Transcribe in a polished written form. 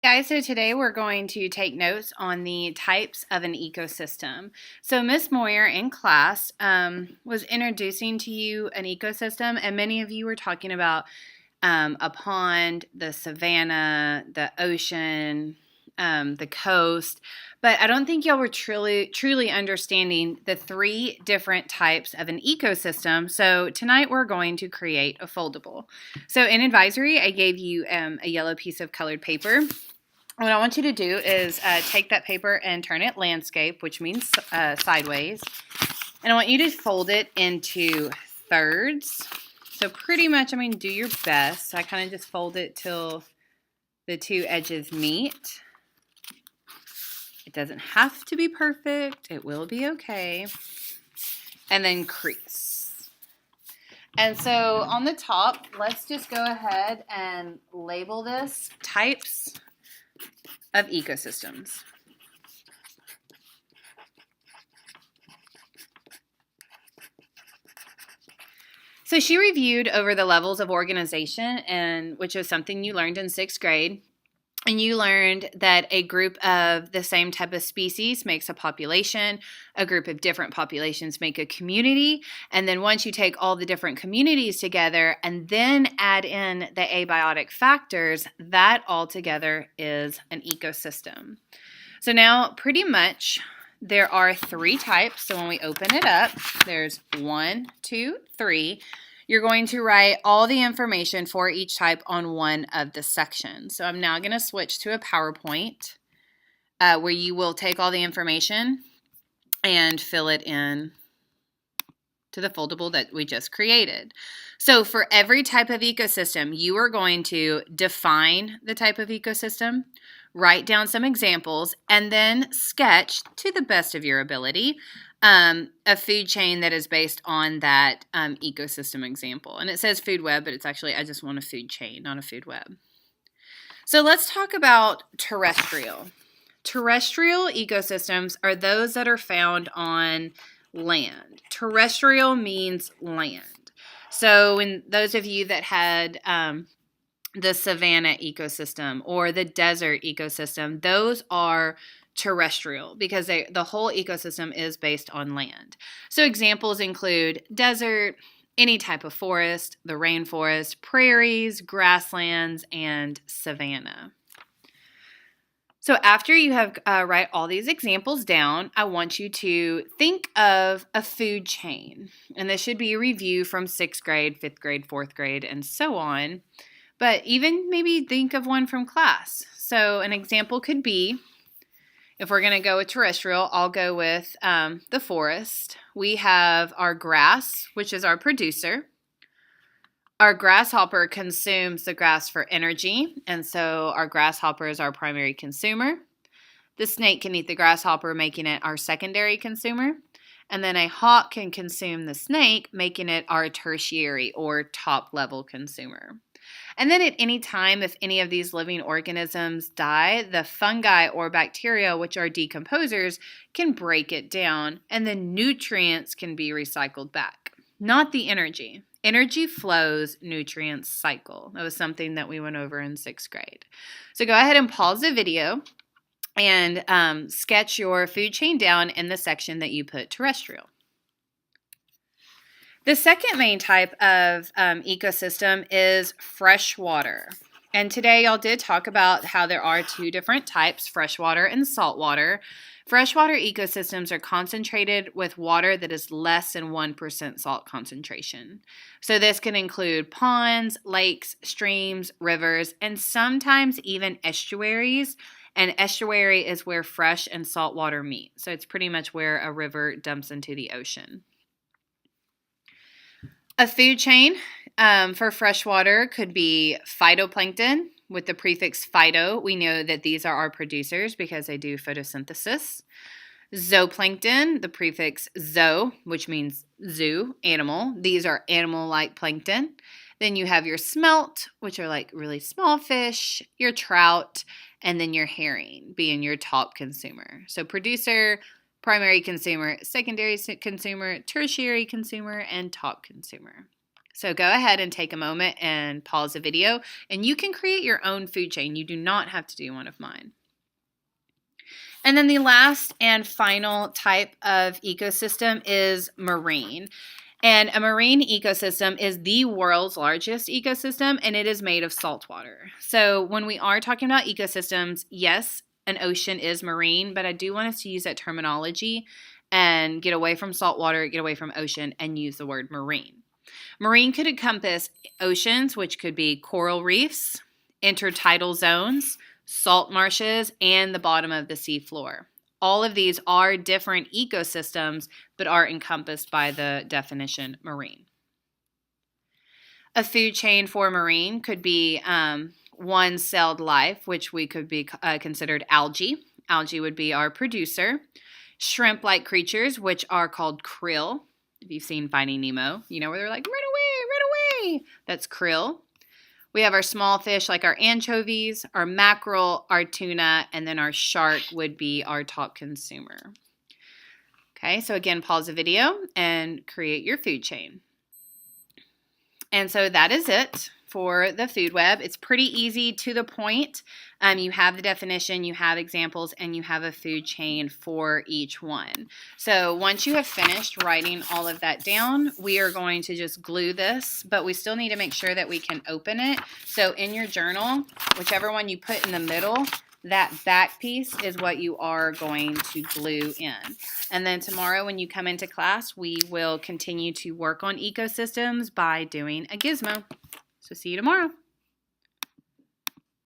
Guys, so today we're going to take notes on the types of an ecosystem. So Miss Moyer in class was introducing to you an ecosystem, and many of you were talking about a pond, the savanna, the ocean, the coast, but I don't think y'all were truly understanding the three different types of an ecosystem. So tonight we're going to create a foldable. So in advisory, I gave you a yellow piece of colored paper. What I want you to do is take that paper and turn it landscape, which means sideways. And I want you to fold it into thirds. So pretty much, do your best. I kind of just fold it till the two edges meet. It doesn't have to be perfect. It will be okay. And then crease. And so on the top, let's just go ahead and label this types of ecosystems. So she reviewed over the levels of organization, and which is something you learned in 6th grade. And you learned that a group of the same type of species makes a population, a group of different populations make a community, and then once you take all the different communities together and then add in the abiotic factors, that all together is an ecosystem. So now pretty much there are 3 types. So when we open it up, there's 1, 2, 3. You're going to write all the information for each type on one of the sections. So I'm now going to switch to a PowerPoint where you will take all the information and fill it in to the foldable that we just created. So for every type of ecosystem, you are going to define the type of ecosystem, write down some examples, and then sketch, to the best of your ability, a food chain that is based on that ecosystem example. And it says food web, but it's actually, I just want a food chain, not a food web. So let's talk about terrestrial. Terrestrial ecosystems are those that are found on land. Terrestrial means land. So when those of you that had the savanna ecosystem or the desert ecosystem, those are terrestrial because the whole ecosystem is based on land. So examples include desert, any type of forest, the rainforest, prairies, grasslands, and savanna. So after you have write all these examples down, I want you to think of a food chain. And this should be a review from 6th grade, 5th grade, 4th grade, and so on. But even maybe think of one from class. So an example could be, if we're going to go with terrestrial, I'll go with the forest. We have our grass, which is our producer. Our grasshopper consumes the grass for energy, and so our grasshopper is our primary consumer. The snake can eat the grasshopper, making it our secondary consumer. And then a hawk can consume the snake, making it our tertiary or top level consumer. And then at any time, if any of these living organisms die, the fungi or bacteria, which are decomposers, can break it down, and the nutrients can be recycled back, not the energy. Energy flows, nutrients cycle. That was something that we went over in 6th grade. So go ahead and pause the video and sketch your food chain down in the section that you put terrestrial. The second main type of ecosystem is freshwater. And today y'all did talk about how there are 2 different types, freshwater and saltwater. Freshwater ecosystems are concentrated with water that is less than 1% salt concentration. So this can include ponds, lakes, streams, rivers, and sometimes even estuaries. And estuary is where fresh and salt water meet. So it's pretty much where a river dumps into the ocean. A food chain for freshwater could be phytoplankton with the prefix phyto. We know that these are our producers because they do photosynthesis. Zooplankton, the prefix zoo, which means zoo, animal. These are animal-like plankton. Then you have your smelt, which are like really small fish, your trout, and then your herring being your top consumer. So producer, primary consumer, secondary consumer, tertiary consumer, and top consumer. So go ahead and take a moment and pause the video, and you can create your own food chain. You do not have to do one of mine. And then the last and final type of ecosystem is marine. And a marine ecosystem is the world's largest ecosystem, and it is made of salt water. So when we are talking about ecosystems, yes, an ocean is marine, but I do want us to use that terminology and get away from salt water, get away from ocean, and use the word marine. Marine could encompass oceans, which could be coral reefs, intertidal zones, salt marshes, and the bottom of the seafloor. All of these are different ecosystems, but are encompassed by the definition marine. A food chain for marine could be one-celled life, which we could be considered algae. Algae would be our producer. Shrimp-like creatures, which are called krill. If you've seen Finding Nemo, you know where they're like, run away, run away. That's krill. We have our small fish like our anchovies, our mackerel, our tuna, and then our shark would be our top consumer. Okay, so again, pause the video and create your food chain. And so that is it for the food web. It's pretty easy, to the point. You have the definition, you have examples, and you have a food chain for each one. So once you have finished writing all of that down, we are going to just glue this, but we still need to make sure that we can open it. So in your journal, whichever one you put in the middle, that back piece is what you are going to glue in. And then tomorrow when you come into class, we will continue to work on ecosystems by doing a gizmo. So see you tomorrow.